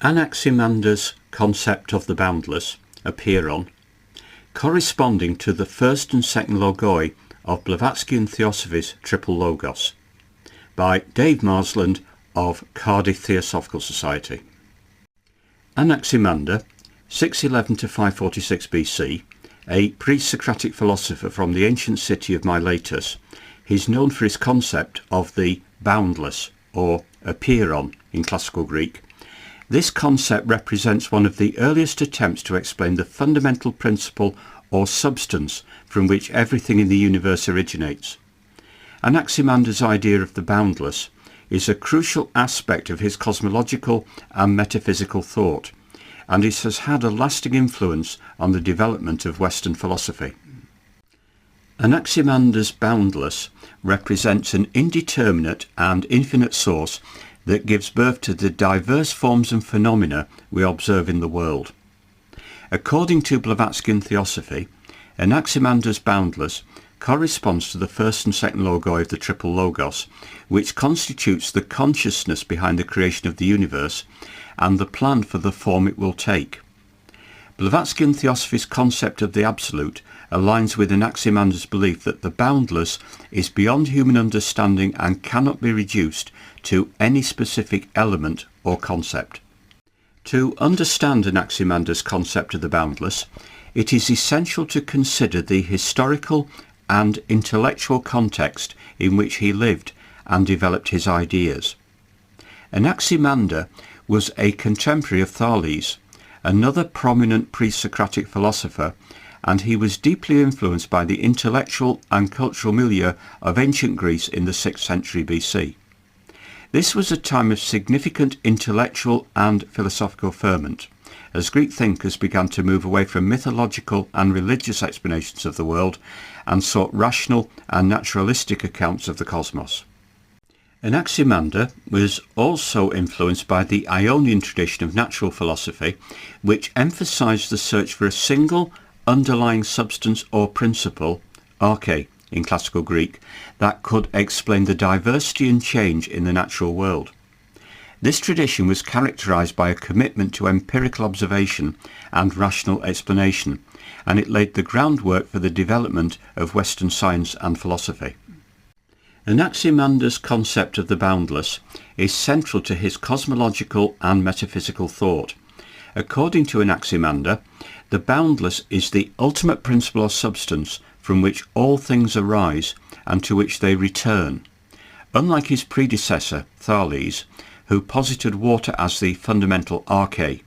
Anaximander's concept of the boundless, Apeiron, corresponding to the first and second Logoi of Blavatskyan Theosophy's Triple Logos, by Dave Marsland of Cardiff Theosophical Society. Anaximander, 611 to 546 BC, a pre-Socratic philosopher from the ancient city of Miletus, is known for his concept of the boundless, or Apeiron in classical Greek. This concept represents one of the earliest attempts to explain the fundamental principle or substance from which everything in the universe originates. Anaximander's idea of the boundless is a crucial aspect of his cosmological and metaphysical thought, and it has had a lasting influence on the development of Western philosophy. Anaximander's boundless represents an indeterminate and infinite source that gives birth to the diverse forms and phenomena we observe in the world. According to Blavatskyan Theosophy, Anaximander's boundless corresponds to the first and second Logoi of the Triple Logos, which constitutes the consciousness behind the creation of the universe and the plan for the form it will take. Blavatskyan Theosophy's concept of the absolute aligns with Anaximander's belief that the boundless is beyond human understanding and cannot be reduced to any specific element or concept. To understand Anaximander's concept of the boundless, it is essential to consider the historical and intellectual context in which he lived and developed his ideas. Anaximander was a contemporary of Thales, another prominent pre-Socratic philosopher, and he was deeply influenced by the intellectual and cultural milieu of ancient Greece in the 6th century BC. This was a time of significant intellectual and philosophical ferment, as Greek thinkers began to move away from mythological and religious explanations of the world and sought rational and naturalistic accounts of the cosmos. Anaximander was also influenced by the Ionian tradition of natural philosophy, which emphasized the search for a single underlying substance or principle, arche in classical Greek, that could explain the diversity and change in the natural world. This tradition was characterized by a commitment to empirical observation and rational explanation, and it laid the groundwork for the development of Western science and philosophy. Anaximander's concept of the boundless is central to his cosmological and metaphysical thought. According to Anaximander, the boundless is the ultimate principle or substance from which all things arise and to which they return. Unlike his predecessor, Thales, who posited water as the fundamental arche,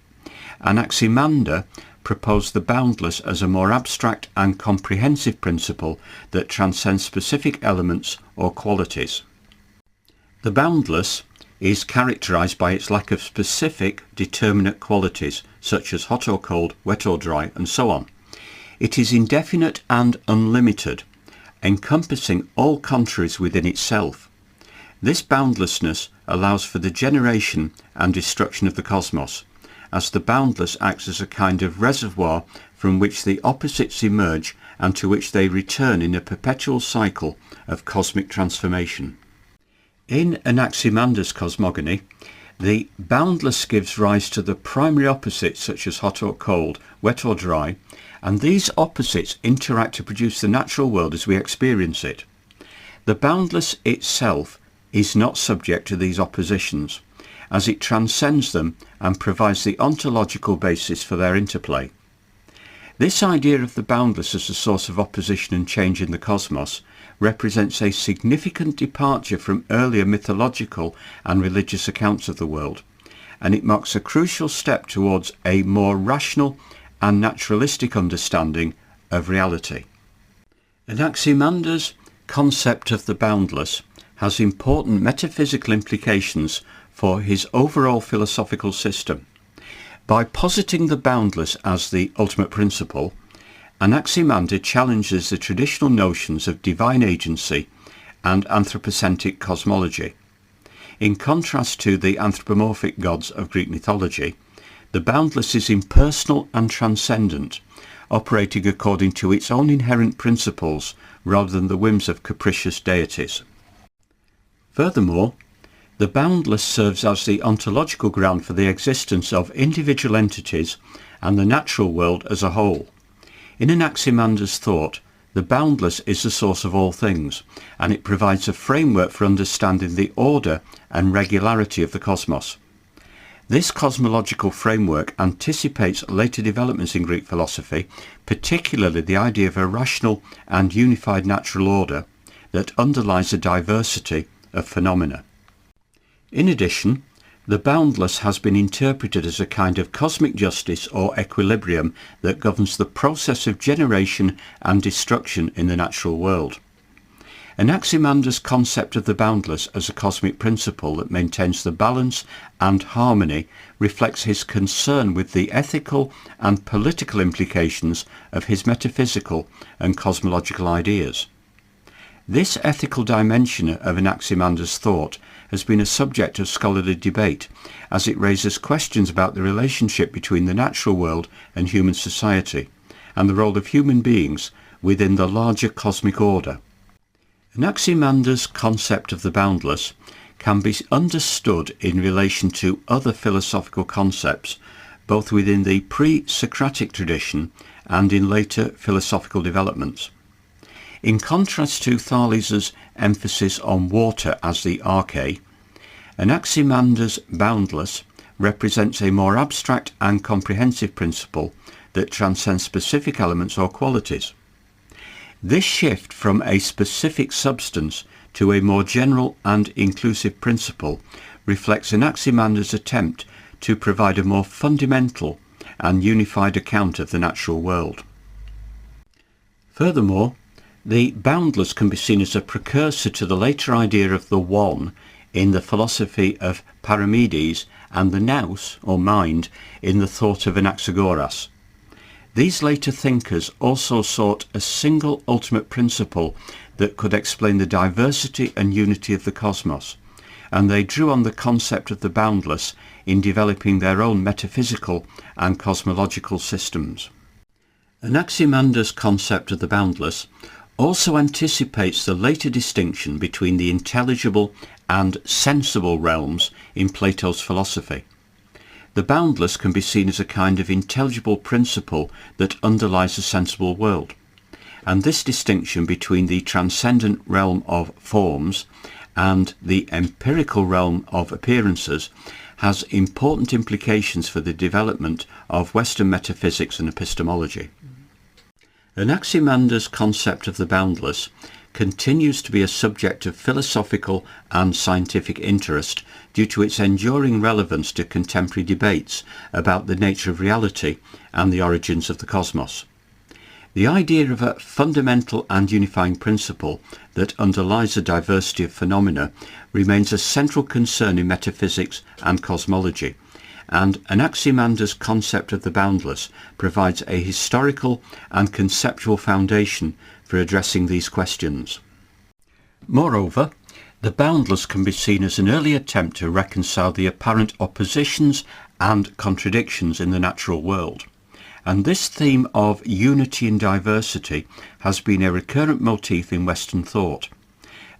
Anaximander proposed the boundless as a more abstract and comprehensive principle that transcends specific elements or qualities. The boundless is characterized by its lack of specific determinate qualities such as hot or cold, wet or dry, and so on. It is indefinite and unlimited, encompassing all contraries within itself. This boundlessness allows for the generation and destruction of the cosmos, as the boundless acts as a kind of reservoir from which the opposites emerge and to which they return in a perpetual cycle of cosmic transformation. In Anaximander's cosmogony, the boundless gives rise to the primary opposites such as hot or cold, wet or dry, and these opposites interact to produce the natural world as we experience it. The boundless itself is not subject to these oppositions, as it transcends them and provides the ontological basis for their interplay. This idea of the boundless as a source of opposition and change in the cosmos represents a significant departure from earlier mythological and religious accounts of the world, and it marks a crucial step towards a more rational and naturalistic understanding of reality. Anaximander's concept of the boundless has important metaphysical implications for his overall philosophical system. By positing the boundless as the ultimate principle, Anaximander challenges the traditional notions of divine agency and anthropocentric cosmology. In contrast to the anthropomorphic gods of Greek mythology, the boundless is impersonal and transcendent, operating according to its own inherent principles rather than the whims of capricious deities. Furthermore, The boundless serves as the ontological ground for the existence of individual entities and the natural world as a whole. In Anaximander's thought, the boundless is the source of all things, and it provides a framework for understanding the order and regularity of the cosmos. This cosmological framework anticipates later developments in Greek philosophy, particularly the idea of a rational and unified natural order that underlies the diversity of phenomena. In addition, the boundless has been interpreted as a kind of cosmic justice or equilibrium that governs the process of generation and destruction in the natural world. Anaximander's concept of the boundless as a cosmic principle that maintains the balance and harmony reflects his concern with the ethical and political implications of his metaphysical and cosmological ideas. This ethical dimension of Anaximander's thought has been a subject of scholarly debate, as it raises questions about the relationship between the natural world and human society, and the role of human beings within the larger cosmic order. Anaximander's concept of the boundless can be understood in relation to other philosophical concepts, both within the pre-Socratic tradition and in later philosophical developments. In contrast to Thales's emphasis on water as the arche, Anaximander's boundless represents a more abstract and comprehensive principle that transcends specific elements or qualities. This shift from a specific substance to a more general and inclusive principle reflects Anaximander's attempt to provide a more fundamental and unified account of the natural world. Furthermore, the boundless can be seen as a precursor to the later idea of the one in the philosophy of Parmenides and the nous, or mind, in the thought of Anaxagoras. These later thinkers also sought a single ultimate principle that could explain the diversity and unity of the cosmos, and they drew on the concept of the boundless in developing their own metaphysical and cosmological systems. Anaximander's concept of the boundless also anticipates the later distinction between the intelligible and sensible realms in Plato's philosophy. The boundless can be seen as a kind of intelligible principle that underlies the sensible world, and this distinction between the transcendent realm of forms and the empirical realm of appearances has important implications for the development of Western metaphysics and epistemology. Anaximander's concept of the boundless continues to be a subject of philosophical and scientific interest due to its enduring relevance to contemporary debates about the nature of reality and the origins of the cosmos. The idea of a fundamental and unifying principle that underlies the diversity of phenomena remains a central concern in metaphysics and cosmology, and Anaximander's concept of the boundless provides a historical and conceptual foundation for addressing these questions. Moreover, the boundless can be seen as an early attempt to reconcile the apparent oppositions and contradictions in the natural world, and this theme of unity and diversity has been a recurrent motif in Western thought.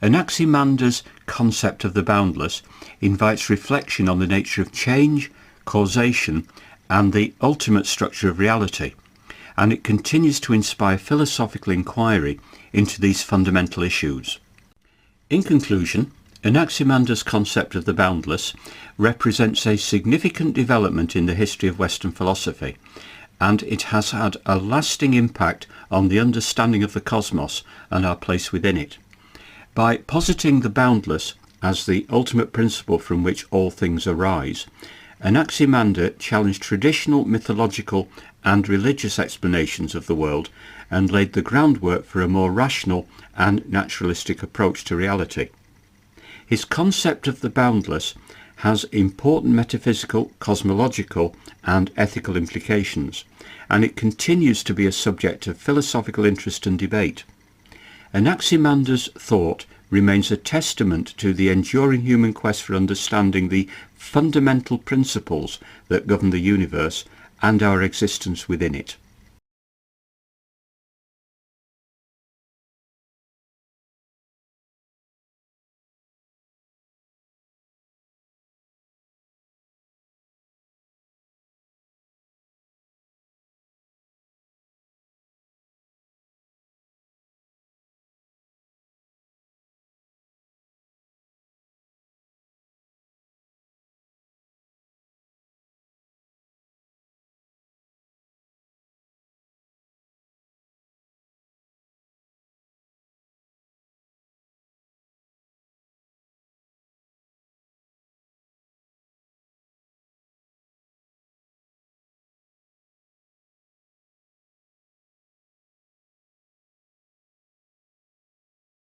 Anaximander's concept of the boundless invites reflection on the nature of change, causation, and the ultimate structure of reality, and it continues to inspire philosophical inquiry into these fundamental issues. In conclusion, Anaximander's concept of the boundless represents a significant development in the history of Western philosophy, and it has had a lasting impact on the understanding of the cosmos and our place within it. By positing the boundless as the ultimate principle from which all things arise, Anaximander challenged traditional mythological and religious explanations of the world and laid the groundwork for a more rational and naturalistic approach to reality. His concept of the boundless has important metaphysical, cosmological and ethical implications, and it continues to be a subject of philosophical interest and debate. Anaximander's thought remains a testament to the enduring human quest for understanding the fundamental principles that govern the universe and our existence within it.